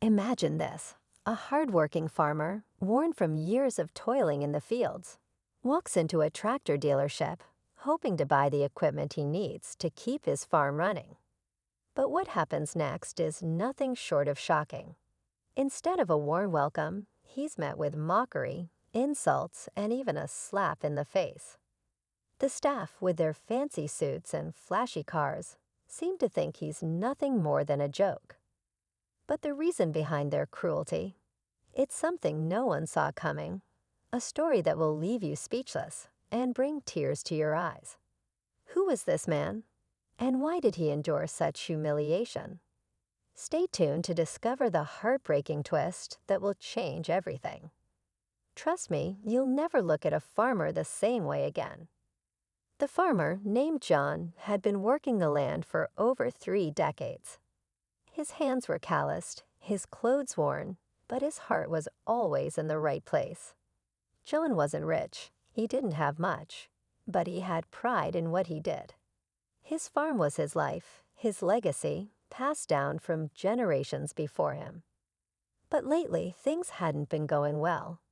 Imagine this. A hardworking farmer, worn from years of toiling in the fields, walks into a tractor dealership, hoping to buy the equipment he needs to keep his farm running. But what happens next is nothing short of shocking. Instead of a warm welcome, he's met with mockery, insults, and even a slap in the face. The staff, with their fancy suits and flashy cars, seem to think he's nothing more than a joke. But the reason behind their cruelty, it's something no one saw coming, a story that will leave you speechless and bring tears to your eyes. Who was this man? And why did he endure such humiliation? Stay tuned to discover the heartbreaking twist that will change everything. Trust me, you'll never look at a farmer the same way again. The farmer, named John, had been working the land for over 3 decades. His hands were calloused, his clothes worn, but his heart was always in the right place. John wasn't rich, he didn't have much, but he had pride in what he did. His farm was his life, his legacy, passed down from generations before him. But lately, things hadn't been going well.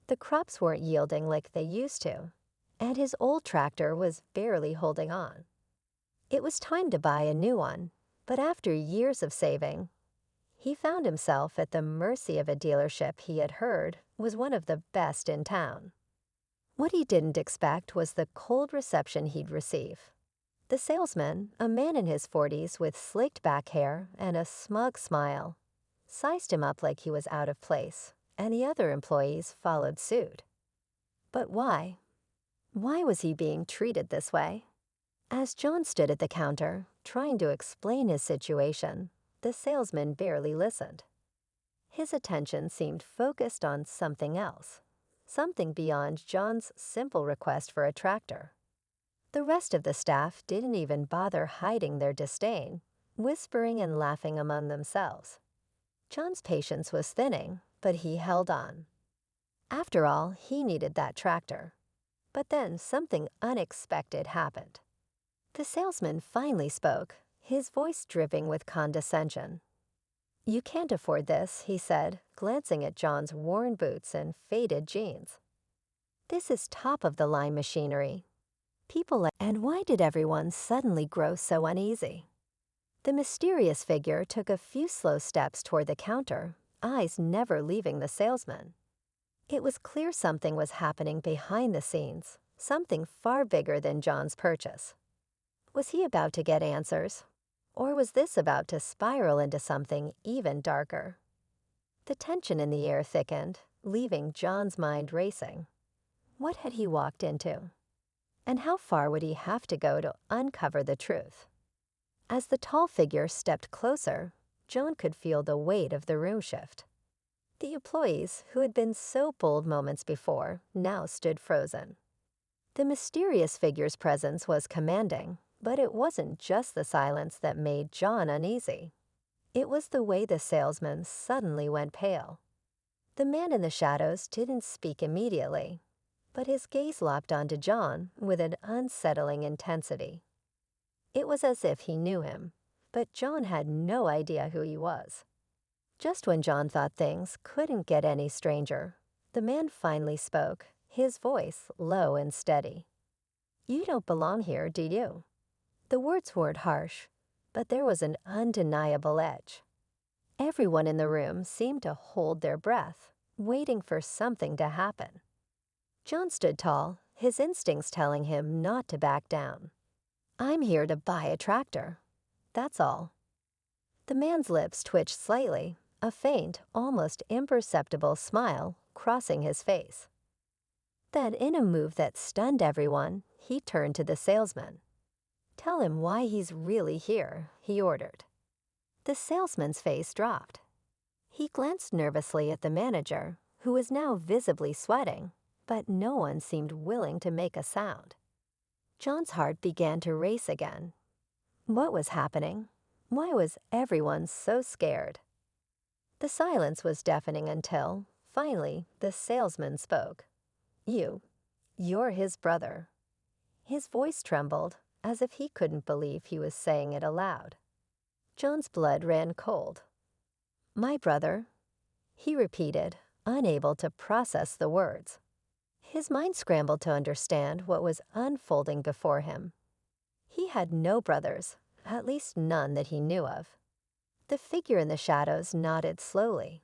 The crops weren't yielding like they used to, and his old tractor was barely holding on. It was time to buy a new one, but after years of saving, he found himself at the mercy of a dealership he had heard was one of the best in town. What he didn't expect was the cold reception he'd receive. The salesman, a man in his 40s with slicked back hair and a smug smile, sized him up like he was out of place, and the other employees followed suit. But why? Why was he being treated this way? As John stood at the counter, trying to explain his situation, the salesman barely listened. His attention seemed focused on something else, something beyond John's simple request for a tractor. The rest of the staff didn't even bother hiding their disdain, whispering and laughing among themselves. John's patience was thinning, but he held on. After all, he needed that tractor. But then something unexpected happened. The salesman finally spoke, his voice dripping with condescension. "You can't afford this," he said, glancing at John's worn boots and faded jeans. "This is top-of-the-line machinery. And why did everyone suddenly grow so uneasy?" The mysterious figure took a few slow steps toward the counter, eyes never leaving the salesman. It was clear something was happening behind the scenes, something far bigger than John's purchase. Was he about to get answers? Or was this about to spiral into something even darker? The tension in the air thickened, leaving John's mind racing. What had he walked into? And how far would he have to go to uncover the truth? As the tall figure stepped closer, John could feel the weight of the room shift. The employees, who had been so bold moments before, now stood frozen. The mysterious figure's presence was commanding, but it wasn't just the silence that made John uneasy. It was the way the salesman suddenly went pale. The man in the shadows didn't speak immediately, but his gaze locked onto John with an unsettling intensity. It was as if he knew him, but John had no idea who he was. Just when John thought things couldn't get any stranger, the man finally spoke, his voice low and steady. "You don't belong here, do you?" The words weren't harsh, but there was an undeniable edge. Everyone in the room seemed to hold their breath, waiting for something to happen. John stood tall, his instincts telling him not to back down. "I'm here to buy a tractor. That's all." The man's lips twitched slightly, a faint, almost imperceptible smile crossing his face. Then, in a move that stunned everyone, he turned to the salesman. "Tell him why he's really here," he ordered. The salesman's face dropped. He glanced nervously at the manager, who was now visibly sweating, but no one seemed willing to make a sound. John's heart began to race again. What was happening? Why was everyone so scared? The silence was deafening until, finally, the salesman spoke. You're his brother." His voice trembled, as if he couldn't believe he was saying it aloud. John's blood ran cold. My brother, he repeated, unable to process the words. His mind scrambled to understand what was unfolding before him. He had no brothers, at least none that he knew of. The figure in the shadows nodded slowly.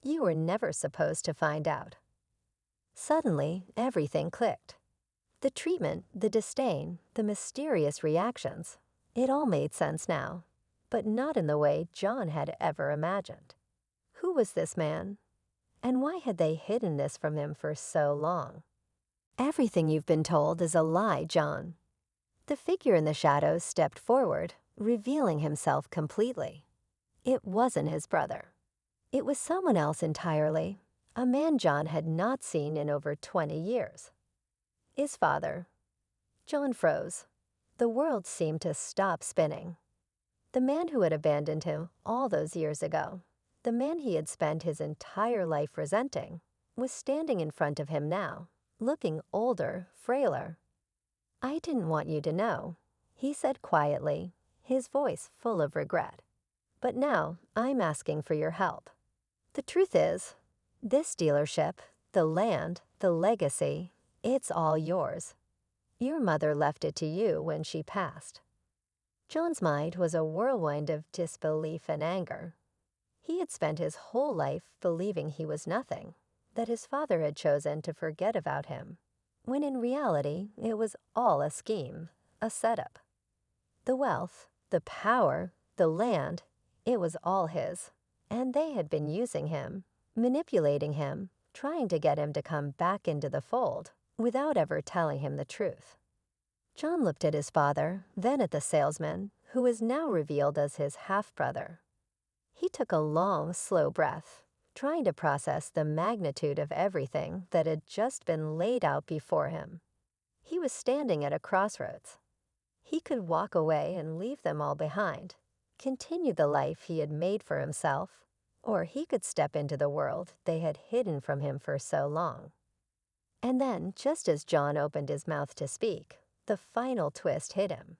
You were never supposed to find out. Suddenly, everything clicked. The treatment, the disdain, the mysterious reactions, it all made sense now, but not in the way John had ever imagined. Who was this man? And why had they hidden this from him for so long? Everything you've been told is a lie, John. The figure in the shadows stepped forward, revealing himself completely. It wasn't his brother. It was someone else entirely, a man John had not seen in over 20 years. His father. John froze. The world seemed to stop spinning. The man who had abandoned him all those years ago, the man he had spent his entire life resenting, was standing in front of him now, looking older, frailer. I didn't want you to know, he said quietly, his voice full of regret. But now I'm asking for your help. The truth is, this dealership, the land, the legacy, it's all yours. Your mother left it to you when she passed. John's mind was a whirlwind of disbelief and anger. He had spent his whole life believing he was nothing, that his father had chosen to forget about him, when in reality it was all a scheme, a setup. The wealth, the power, the land, it was all his, and they had been using him, manipulating him, trying to get him to come back into the fold without ever telling him the truth. John looked at his father, then at the salesman, who was now revealed as his half-brother. He took a long, slow breath, trying to process the magnitude of everything that had just been laid out before him. He was standing at a crossroads. He could walk away and leave them all behind, continue the life he had made for himself, or he could step into the world they had hidden from him for so long. And then, just as John opened his mouth to speak, the final twist hit him.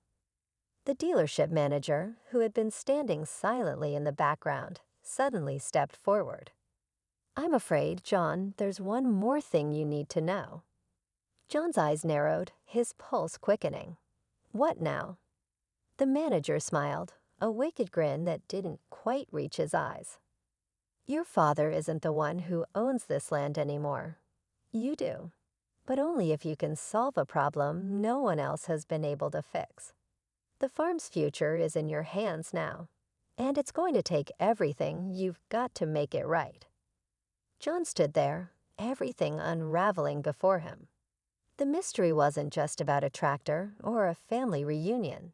The dealership manager, who had been standing silently in the background, suddenly stepped forward. I'm afraid, John, there's one more thing you need to know. John's eyes narrowed, his pulse quickening. What now? The manager smiled, a wicked grin that didn't quite reach his eyes. Your father isn't the one who owns this land anymore. You do, but only if you can solve a problem no one else has been able to fix. The farm's future is in your hands now, and it's going to take everything you've got to make it right. John stood there, everything unraveling before him. The mystery wasn't just about a tractor or a family reunion.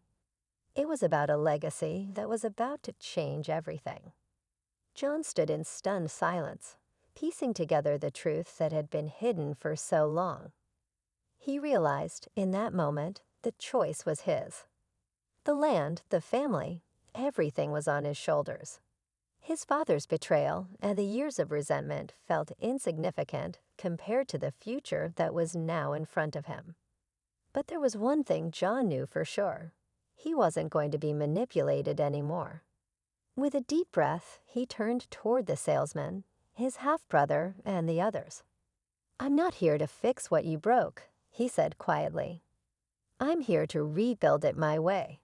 It was about a legacy that was about to change everything. John stood in stunned silence, piecing together the truth that had been hidden for so long. He realized, in that moment, the choice was his. The land, the family, everything was on his shoulders. His father's betrayal and the years of resentment felt insignificant compared to the future that was now in front of him. But there was one thing John knew for sure. He wasn't going to be manipulated anymore. With a deep breath, he turned toward the salesman, his half-brother, and the others. I'm not here to fix what you broke, he said quietly. I'm here to rebuild it my way.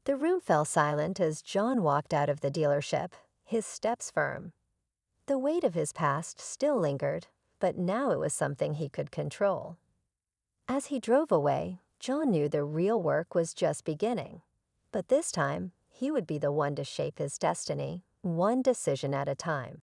The room fell silent as John walked out of the dealership, his steps firm. The weight of his past still lingered, but now it was something he could control. As he drove away, John knew the real work was just beginning. But this time, he would be the one to shape his destiny, one decision at a time.